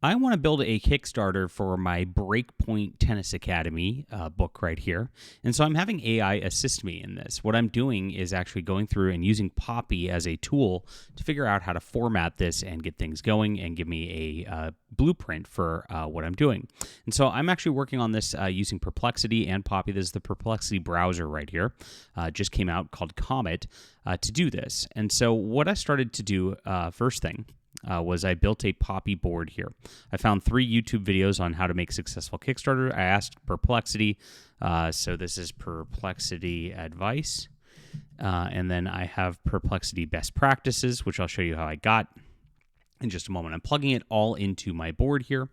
I want to build a Kickstarter for my Breakpoint Tennis Academy book right here. And so I'm having AI assist me in this. What I'm doing is actually going through and using Poppy as a tool to figure out how to format this and get things going and give me a blueprint for what I'm doing. And so I'm actually working on this using Perplexity and Poppy. This is the Perplexity browser right here. Just came out called Comet to do this. And so what I started to do first thing was I built a Poppy board here. I found 3 YouTube videos on how to make successful Kickstarter. I asked Perplexity, so this is Perplexity advice, and then I have Perplexity best practices, which I'll show you how I got in just a moment. I'm plugging it all into my board here,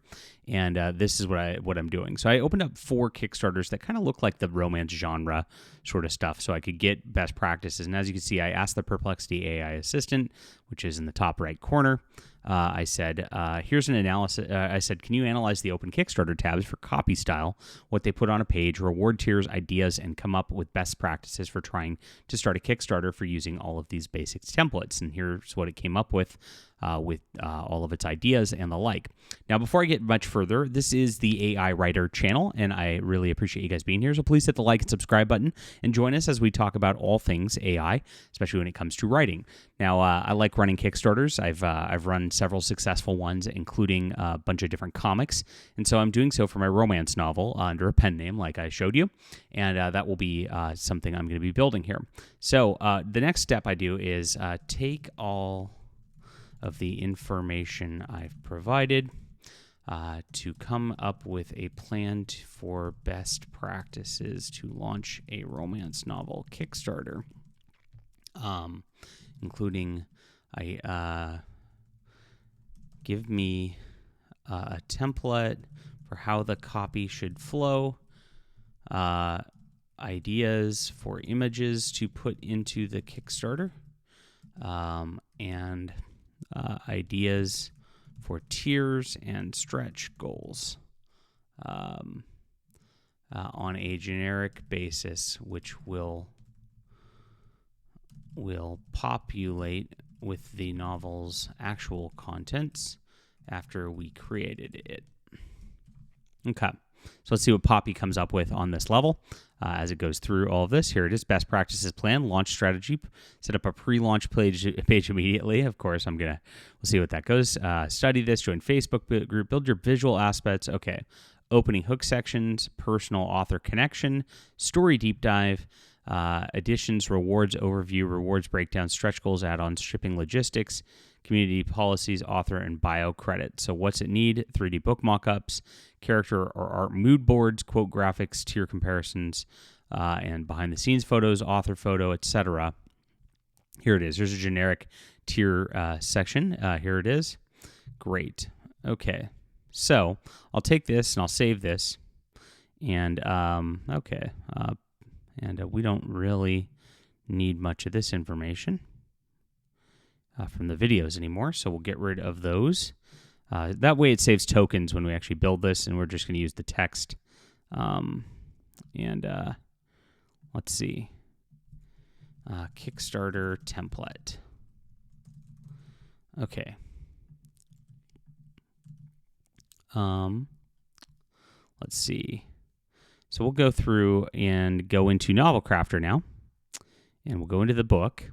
and this is what I'm doing. So I opened up 4 Kickstarters that kind of look like the romance genre sort of stuff, so I could get best practices. And as you can see, I asked the Perplexity AI assistant, which is in the top right corner. I said, here's an analysis. I said, can you analyze the open Kickstarter tabs for copy style, what they put on a page, reward tiers, ideas, and come up with best practices for trying to start a Kickstarter for using all of these basics templates. And here's what it came up with all of its ideas and the like. Now, before I get much further, this is the AI Writer channel, and I really appreciate you guys being here. So please hit the like and subscribe button and join us as we talk about all things AI, especially when it comes to writing. Now, I like running Kickstarters. I've run several successful ones, including a bunch of different comics, and so I'm doing so for my romance novel under a pen name, like I showed you, and that will be something I'm going to be building here. So the next step I do is take all of the information I've provided to come up with a plan for best practices to launch a romance novel Kickstarter, including give me a template for how the copy should flow, ideas for images to put into the Kickstarter, and ideas for tiers and stretch goals on a generic basis, which will populate with the novel's actual contents after we created it. Okay, so let's see what Poppy comes up with on this level. As it goes through all of this, here it is: best practices plan, launch strategy, set up a pre-launch page immediately. Of course, we'll see what that goes. Study this, join Facebook group, build your visual aspects. Okay, opening hook sections, personal author connection, story deep dive, additions, rewards overview, rewards breakdown, stretch goals, add-ons, shipping logistics, community policies, author and bio credit. So what's it need? 3D book mock-ups, character or art mood boards, quote graphics, tier comparisons, and behind-the-scenes photos, author photo, etc. Here it is. Here's a generic tier section. Here it is. Great. Okay. So I'll take this and I'll save this. And, okay. And we don't really need much of this information from the videos anymore, so we'll get rid of those. That way it saves tokens when we actually build this, and we're just going to use the text. Let's see. Kickstarter template. Okay. Let's see. So we'll go through and go into Novel Crafter now, and we'll go into the book,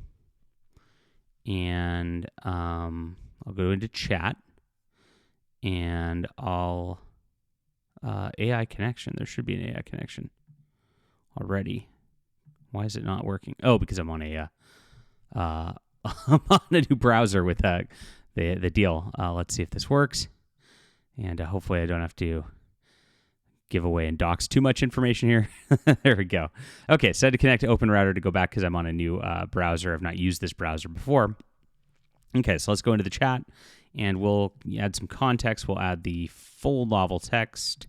and I'll go into chat, and I'll AI connection. There should be an AI connection already. Why is it not working? Oh, because I'm on a I'm on a new browser with the deal. Let's see if this works, and hopefully I don't have to give away and dox too much information here. There we go. Okay, so I had to connect to OpenRouter to go back because I'm on a new browser. I've not used this browser before. Okay, so let's go into the chat, and we'll add some context. We'll add the full novel text,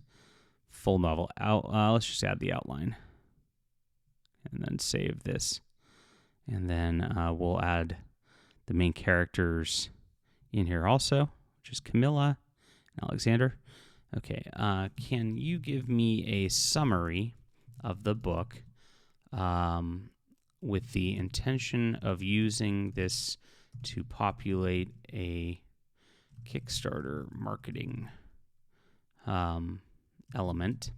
full novel out. Let's just add the outline, and then save this. And then we'll add the main characters in here also, which is Camilla and Alexander. Okay, can you give me a summary of the book with the intention of using this to populate a Kickstarter marketing element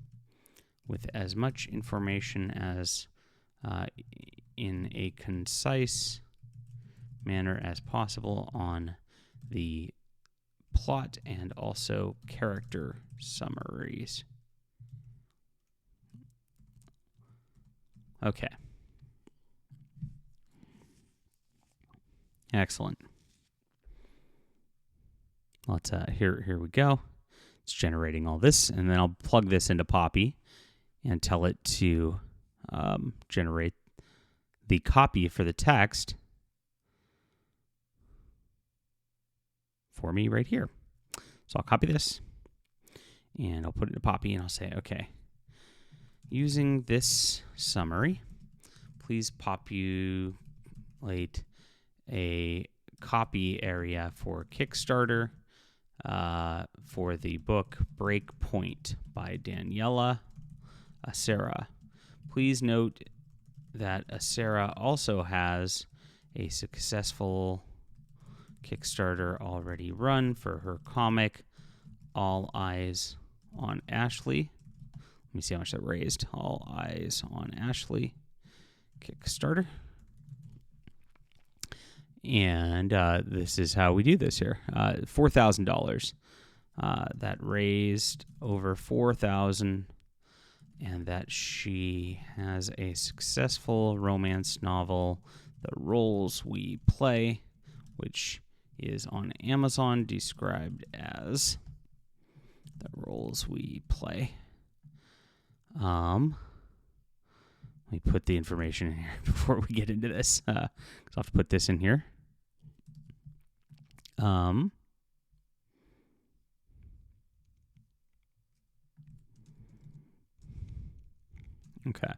with as much information as in a concise manner as possible on the plot and also character summaries. Okay. Excellent. Let's here we go. It's generating all this, and then I'll plug this into Poppy and tell it to generate the copy for the text for me right here. So I'll copy this, and I'll put it into Poppy, and I'll say, okay, using this summary, please populate a copy area for Kickstarter for the book Breakpoint by Daniela Acera. Please note that Acera also has a successful Kickstarter already run for her comic All Eyes on Ashley. Let me see how much that raised. All Eyes on Ashley Kickstarter. And this is how we do this here. $4,000. That raised over $4,000, and that she has a successful romance novel, The Roles We Play, which is on Amazon, described as The Roles We Play. Let me put the information in here before we get into this. I'll have to put this in here. Okay.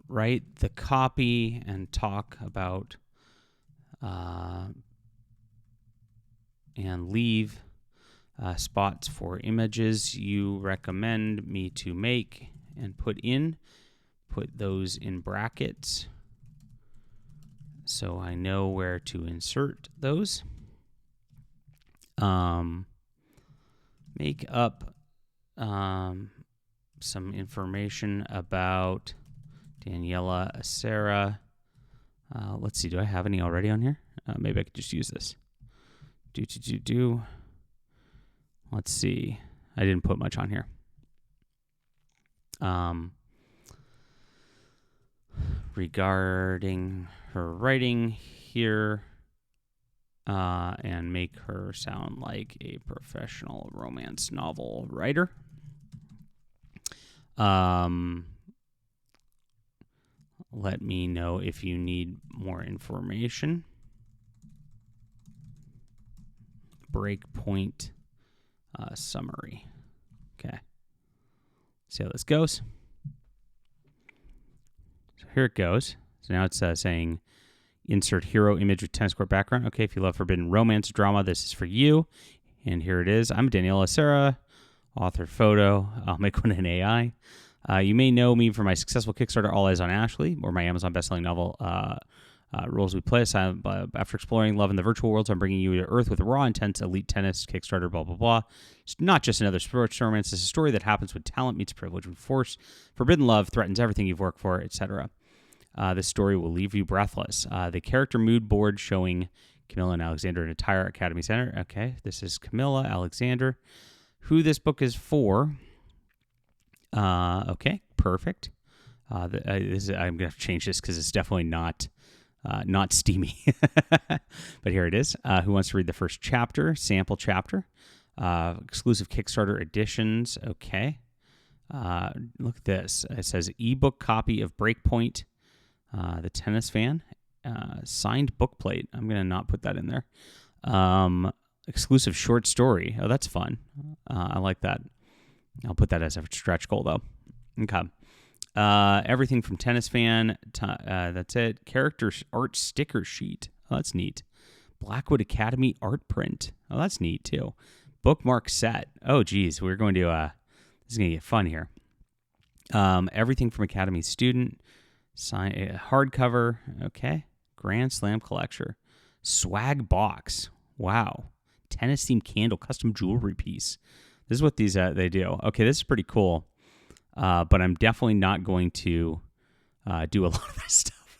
Write the copy and talk about and leave spots for images you recommend me to make and put those in brackets so I know where to insert those. Make up some information about Daniela Acera. Let's see, do I have any already on here? Maybe I could just use this. Let's see. I didn't put much on here. Regarding her writing here, and make her sound like a professional romance novel writer. Let me know if you need more information. Breakpoint summary. Okay. See how this goes. So here it goes. So now it's saying insert hero image with tennis court background. Okay, if you love forbidden romance drama, this is for you. And here it is. I'm Daniela Acera, author photo. I'll make one in AI. You may know me for my successful Kickstarter, All Eyes on Ashley, or my Amazon bestselling novel, Roles We Play. So, after exploring love in the virtual worlds, I'm bringing you to Earth with raw, intense, elite tennis, Kickstarter, blah, blah, blah. It's not just another sports romance. It's a story that happens when talent meets privilege, when force, forbidden love threatens everything you've worked for, etc. This story will leave you breathless. The character mood board showing Camilla and Alexander in a Tire Academy Center. Okay, this is Camilla, Alexander. Who this book is for. Okay, perfect. I'm going to have to change this because it's definitely not steamy. But here it is. Who wants to read the first chapter, sample chapter? Exclusive Kickstarter editions. Okay. Look at this. It says ebook copy of Breakpoint, the tennis fan, signed bookplate. I'm going to not put that in there. Exclusive short story. Oh, that's fun. I like that. I'll put that as a stretch goal, though. Okay. Everything from tennis fan. That's it. Character art sticker sheet. Oh, that's neat. Blackwood Academy art print. Oh, that's neat, too. Bookmark set. Oh, geez. We're going to... this is going to get fun here. Everything from Academy student. Hardcover. Okay. Grand Slam collector. Swag box. Wow. tennis themed candle, custom jewelry piece. This is what these they do. Okay, this is pretty cool. But I'm definitely not going to do a lot of this stuff.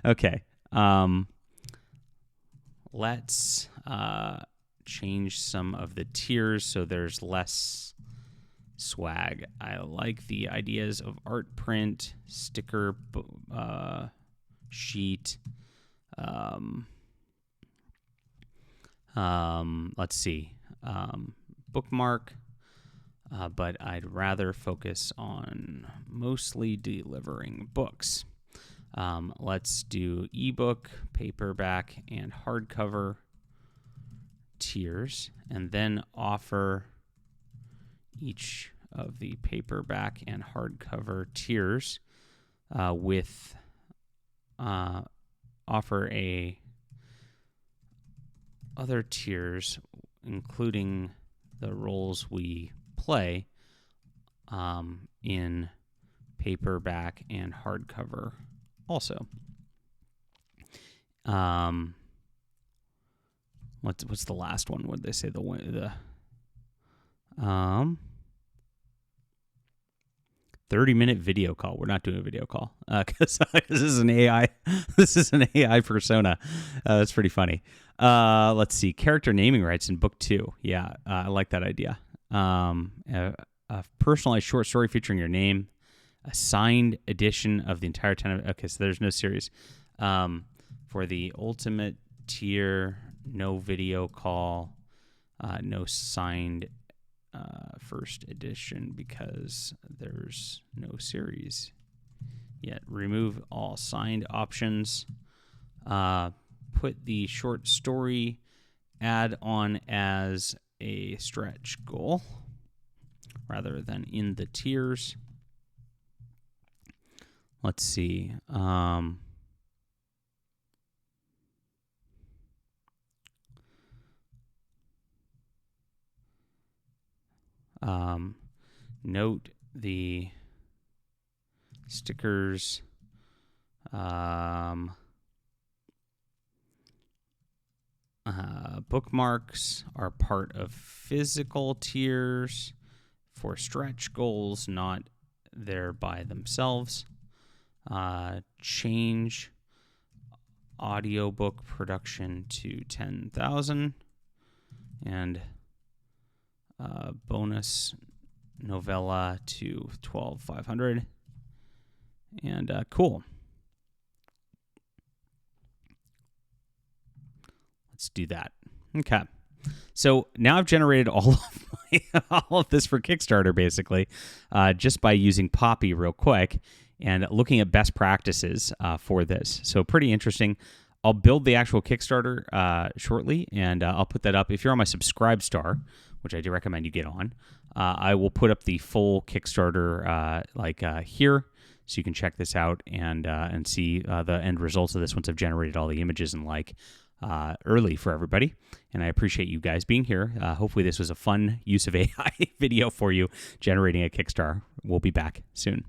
Okay. Let's change some of the tiers so there's less swag. I like the ideas of art print, sticker, sheet. Let's see. Bookmark. But I'd rather focus on mostly delivering books. Let's do ebook, paperback, and hardcover tiers, and then offer each of the paperback and hardcover tiers with offer a other tiers, including the roles we play in paperback and hardcover also. What's the last one? What did they say? The 30-minute video call. We're not doing a video call because this is an AI. This is an AI persona. That's pretty funny. Let's see. Character naming rights in book 2. Yeah, I like that idea. A personalized short story featuring your name, a signed edition of the entire 10. Okay, so there's no series. For the ultimate tier, no video call, no signed first edition because there's no series yet. Remove all signed options. Put the short story add on as a stretch goal rather than in the tiers. Let's see. Note the stickers. Bookmarks are part of physical tiers for stretch goals, not there by themselves. Change audiobook production to 10,000 and bonus novella to 12,500. And cool. Let's do that. Okay. So now I've generated all of this for Kickstarter, basically, just by using Poppy real quick and looking at best practices for this. So pretty interesting. I'll build the actual Kickstarter shortly, and I'll put that up. If you're on my Subscribe Star, which I do recommend you get on, I will put up the full Kickstarter here, so you can check this out and see the end results of this once I've generated all the images and early for everybody. And I appreciate you guys being here. Hopefully this was a fun use of AI video for you generating a Kickstarter. We'll be back soon.